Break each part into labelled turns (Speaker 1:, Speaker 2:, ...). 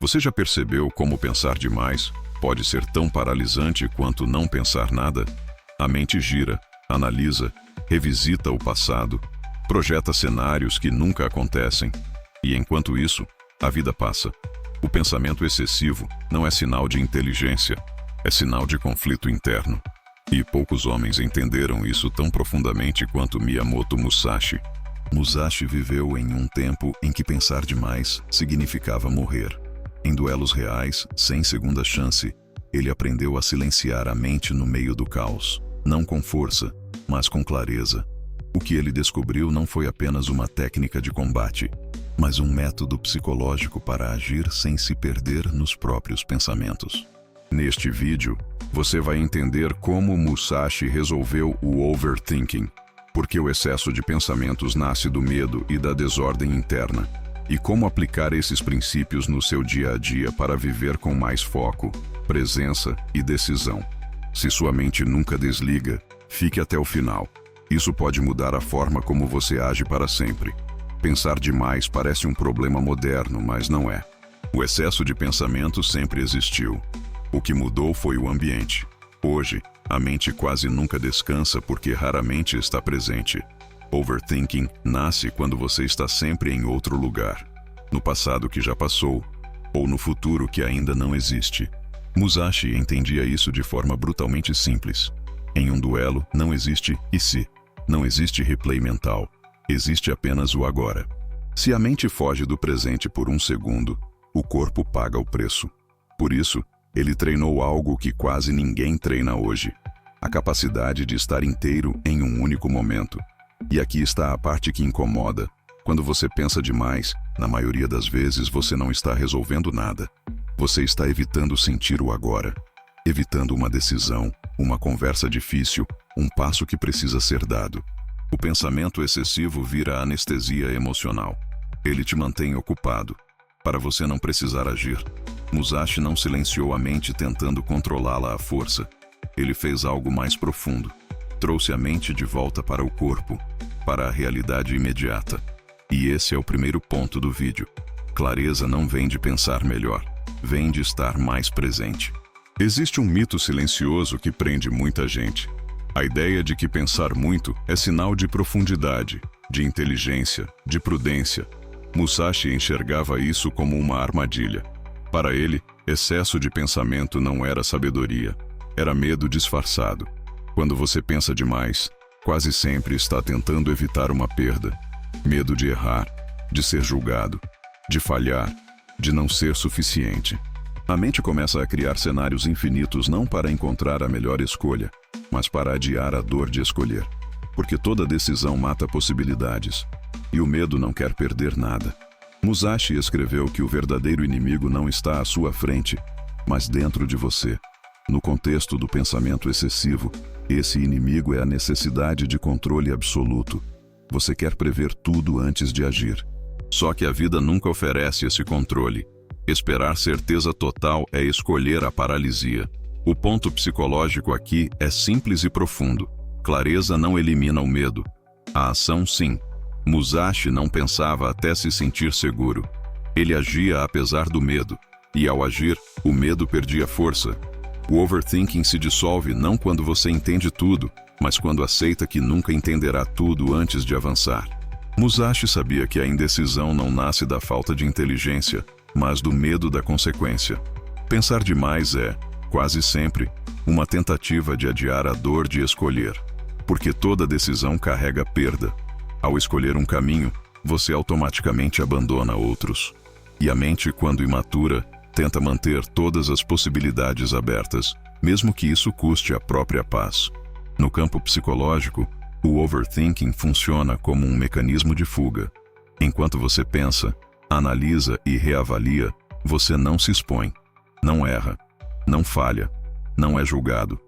Speaker 1: Você já percebeu como pensar demais pode ser tão paralisante quanto não pensar nada? A mente gira, analisa, revisita o passado, projeta cenários que nunca acontecem. E enquanto isso, a vida passa. O pensamento excessivo não é sinal de inteligência, é sinal de conflito interno. E poucos homens entenderam isso tão profundamente quanto Miyamoto Musashi. Musashi viveu em um tempo em que pensar demais significava morrer. Em duelos reais, sem segunda chance, ele aprendeu a silenciar a mente no meio do caos, não com força, mas com clareza. O que ele descobriu não foi apenas uma técnica de combate, mas um método psicológico para agir sem se perder nos próprios pensamentos. Neste vídeo, você vai entender como Musashi resolveu o overthinking, porque o excesso de pensamentos nasce do medo e da desordem interna, e como aplicar esses princípios no seu dia a dia para viver com mais foco, presença e decisão. Se sua mente nunca desliga, fique até o final. Isso pode mudar a forma como você age para sempre. Pensar demais parece um problema moderno, mas não é. O excesso de pensamento sempre existiu. O que mudou foi o ambiente. Hoje, a mente quase nunca descansa porque raramente está presente. Overthinking nasce quando você está sempre em outro lugar, no passado que já passou, ou no futuro que ainda não existe. Musashi entendia isso de forma brutalmente simples. Em um duelo, não existe e se. Não existe replay mental. Existe apenas o agora. Se a mente foge do presente por um segundo, o corpo paga o preço. Por isso, ele treinou algo que quase ninguém treina hoje: a capacidade de estar inteiro em um único momento. E aqui está a parte que incomoda. Quando você pensa demais, na maioria das vezes você não está resolvendo nada. Você está evitando sentir o agora, evitando uma decisão, uma conversa difícil, um passo que precisa ser dado. O pensamento excessivo vira anestesia emocional. Ele te mantém ocupado, para você não precisar agir. Musashi não silenciou a mente tentando controlá-la à força. Ele fez algo mais profundo. Trouxe a mente de volta para o corpo, para a realidade imediata. E esse é o primeiro ponto do vídeo. Clareza não vem de pensar melhor, vem de estar mais presente. Existe um mito silencioso que prende muita gente. A ideia de que pensar muito é sinal de profundidade, de inteligência, de prudência. Musashi enxergava isso como uma armadilha. Para ele, excesso de pensamento não era sabedoria, era medo disfarçado. Quando você pensa demais, quase sempre está tentando evitar uma perda. Medo de errar, de ser julgado, de falhar, de não ser suficiente. A mente começa a criar cenários infinitos não para encontrar a melhor escolha, mas para adiar a dor de escolher. Porque toda decisão mata possibilidades, e o medo não quer perder nada. Musashi escreveu que o verdadeiro inimigo não está à sua frente, mas dentro de você. No contexto do pensamento excessivo, esse inimigo é a necessidade de controle absoluto. Você quer prever tudo antes de agir. Só que a vida nunca oferece esse controle. Esperar certeza total é escolher a paralisia. O ponto psicológico aqui é simples e profundo. Clareza não elimina o medo. A ação, sim. Musashi não pensava até se sentir seguro. Ele agia apesar do medo. E ao agir, o medo perdia força. O overthinking se dissolve não quando você entende tudo, mas quando aceita que nunca entenderá tudo antes de avançar. Musashi sabia que a indecisão não nasce da falta de inteligência, mas do medo da consequência. Pensar demais é, quase sempre, uma tentativa de adiar a dor de escolher, porque toda decisão carrega perda. Ao escolher um caminho, você automaticamente abandona outros. E a mente, quando imatura, tenta manter todas as possibilidades abertas, mesmo que isso custe a própria paz. No campo psicológico, o overthinking funciona como um mecanismo de fuga. Enquanto você pensa, analisa e reavalia, você não se expõe, não erra, não falha, não é julgado,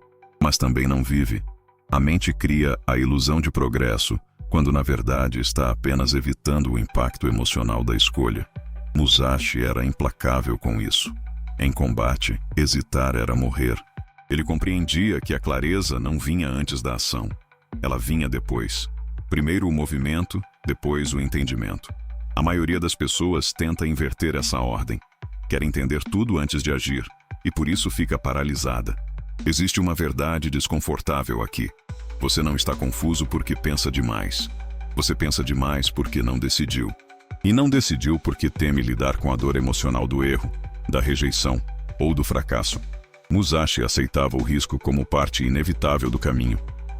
Speaker 1: mas também não vive. A mente cria a ilusão de progresso, quando na verdade está apenas evitando o impacto emocional da escolha. Musashi era implacável com isso. Em combate, hesitar era morrer. Ele compreendia que a clareza não vinha antes da ação. Ela vinha depois. Primeiro o movimento, depois o entendimento. A maioria das pessoas tenta inverter essa ordem. Quer entender tudo antes de agir, e por isso fica paralisada. Existe uma verdade desconfortável aqui. Você não está confuso porque pensa demais. Você pensa demais porque não decidiu. E não decidiu porque teme lidar com a dor emocional do erro, da rejeição ou do fracasso. Musashi aceitava o risco como parte inevitável do caminho.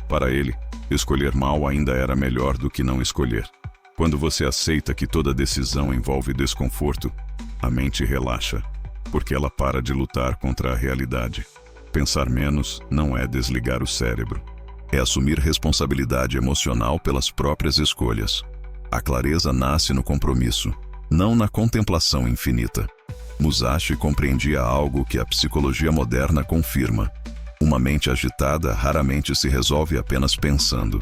Speaker 1: Para ele, escolher mal ainda era melhor do que não escolher. Quando você aceita que toda decisão envolve desconforto, a mente relaxa, porque ela para de lutar contra a realidade. Pensar menos não é desligar o cérebro. É assumir responsabilidade emocional pelas próprias escolhas. A clareza nasce no compromisso, não na contemplação infinita. Musashi compreendia algo que a psicologia moderna confirma. Uma mente agitada raramente se resolve apenas pensando.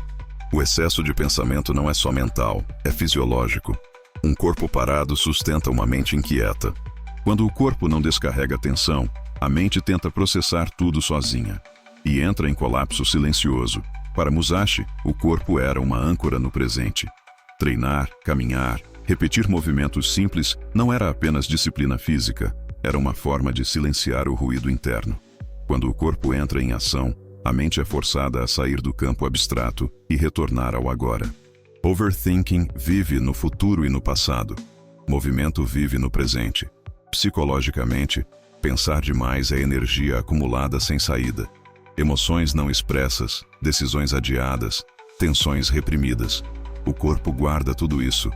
Speaker 1: O excesso de pensamento não é só mental, é fisiológico. Um corpo parado sustenta uma mente inquieta. Quando o corpo não descarrega tensão, a mente tenta processar tudo sozinha e entra em colapso silencioso. Para Musashi, o corpo era uma âncora no presente. Treinar, caminhar, repetir movimentos simples não era apenas disciplina física, era uma forma de silenciar o ruído interno. Quando o corpo entra em ação, a mente é forçada a sair do campo abstrato e retornar ao agora. Overthinking vive no futuro e no passado. Movimento vive no presente. Psicologicamente, pensar demais é energia acumulada sem saída. Emoções não expressas, decisões adiadas, tensões reprimidas. O corpo guarda tudo isso.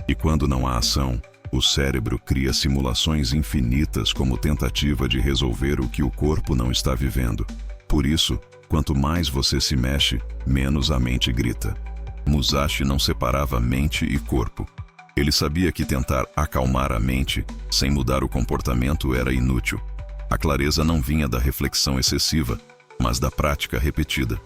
Speaker 1: E quando não há ação, o cérebro cria simulações infinitas como tentativa de resolver o que o corpo não está vivendo. Por isso, quanto mais você se mexe, menos a mente grita. Musashi não separava mente e corpo. Ele sabia que tentar acalmar a mente, sem mudar o comportamento, era inútil. A clareza não vinha da reflexão excessiva, mas da prática repetida.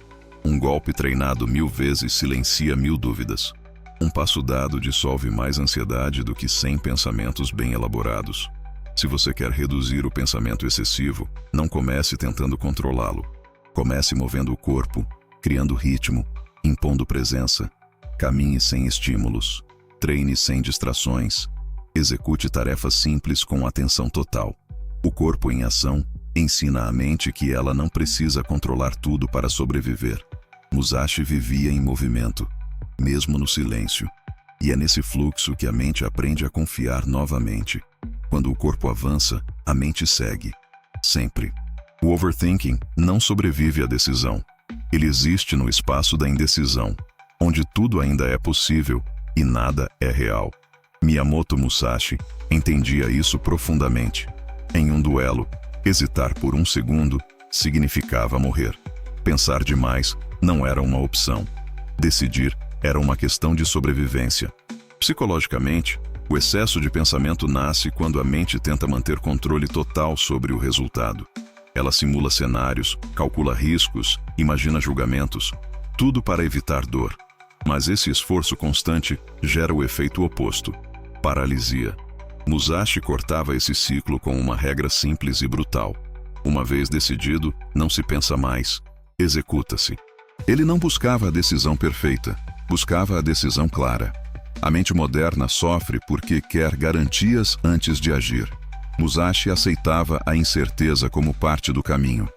Speaker 1: Um golpe treinado 1000 vezes silencia 1000 dúvidas. Um passo dado dissolve mais ansiedade do que 100 pensamentos bem elaborados. Se você quer reduzir o pensamento excessivo, não comece tentando controlá-lo. Comece movendo o corpo, criando ritmo, impondo presença. Caminhe sem estímulos. Treine sem distrações. Execute tarefas simples com atenção total. O corpo em ação ensina à mente que ela não precisa controlar tudo para sobreviver. Musashi vivia em movimento, mesmo no silêncio. E é nesse fluxo que a mente aprende a confiar novamente. Quando o corpo avança, a mente segue. Sempre. O overthinking não sobrevive à decisão. Ele existe no espaço da indecisão, onde tudo ainda é possível e nada é real. Miyamoto Musashi entendia isso profundamente. Em um duelo, hesitar por um segundo significava morrer. Pensar demais não era uma opção. Decidir era uma questão de sobrevivência. Psicologicamente, o excesso de pensamento nasce quando a mente tenta manter controle total sobre o resultado. Ela simula cenários, calcula riscos, imagina julgamentos, tudo para evitar dor. Mas esse esforço constante gera o efeito oposto: paralisia. Musashi cortava esse ciclo com uma regra simples e brutal. Uma vez decidido, não se pensa mais, executa-se. Ele não buscava a decisão perfeita, buscava a decisão clara. A mente moderna sofre porque quer garantias antes de agir. Musashi aceitava a incerteza como parte do caminho.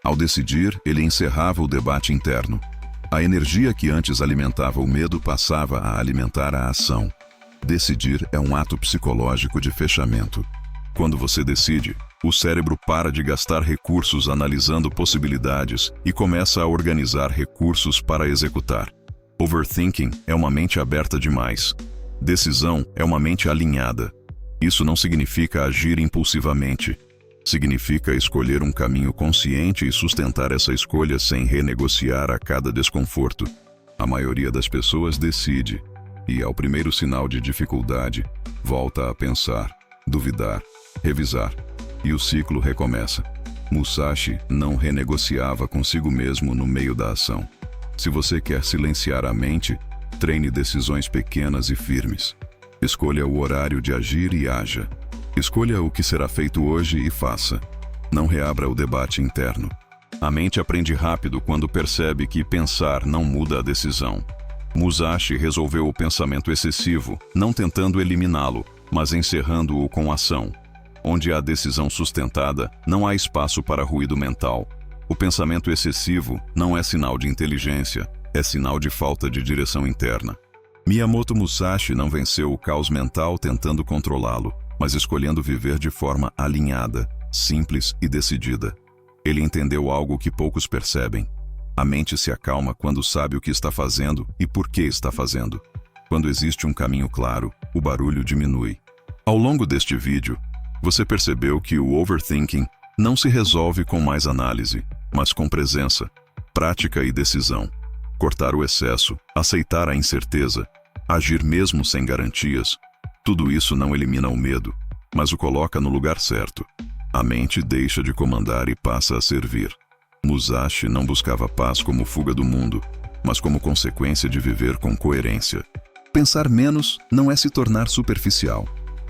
Speaker 1: Ao decidir, ele encerrava o debate interno. A energia que antes alimentava o medo passava a alimentar a ação. Decidir é um ato psicológico de fechamento. Quando você decide, o cérebro para de gastar recursos analisando possibilidades e começa a organizar recursos para executar. Overthinking é uma mente aberta demais. Decisão é uma mente alinhada. Isso não significa agir impulsivamente. Significa escolher um caminho consciente e sustentar essa escolha sem renegociar a cada desconforto. A maioria das pessoas decide, e ao primeiro sinal de dificuldade, volta a pensar, duvidar, revisar, e o ciclo recomeça. Musashi não renegociava consigo mesmo no meio da ação. Se você quer silenciar a mente, treine decisões pequenas e firmes. Escolha o horário de agir e haja. Escolha o que será feito hoje e faça. Não reabra o debate interno. A mente aprende rápido quando percebe que pensar não muda a decisão. Musashi resolveu o pensamento excessivo, não tentando eliminá-lo, mas encerrando-o com ação. Onde há decisão sustentada, não há espaço para ruído mental. O pensamento excessivo não é sinal de inteligência, é sinal de falta de direção interna. Miyamoto Musashi não venceu o caos mental tentando controlá-lo, mas escolhendo viver de forma alinhada, simples e decidida. Ele entendeu algo que poucos percebem. A mente se acalma quando sabe o que está fazendo e por que está fazendo. Quando existe um caminho claro, o barulho diminui. Ao longo deste vídeo, você percebeu que o overthinking não se resolve com mais análise, mas com presença, prática e decisão. Cortar o excesso, aceitar a incerteza, agir mesmo sem garantias, tudo isso não elimina o medo, mas o coloca no lugar certo. A mente deixa de comandar e passa a servir. Musashi não buscava paz como fuga do mundo, mas como consequência de viver com coerência. Pensar menos não é se tornar superficial,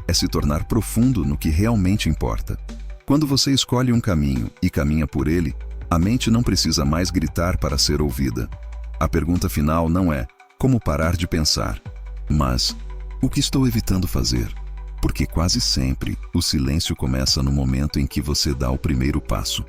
Speaker 1: é se tornar profundo no que realmente importa. Quando você escolhe um caminho e caminha por ele, a mente não precisa mais gritar para ser ouvida. A pergunta final não é como parar de pensar, mas o que estou evitando fazer? Porque quase sempre o silêncio começa no momento em que você dá o primeiro passo.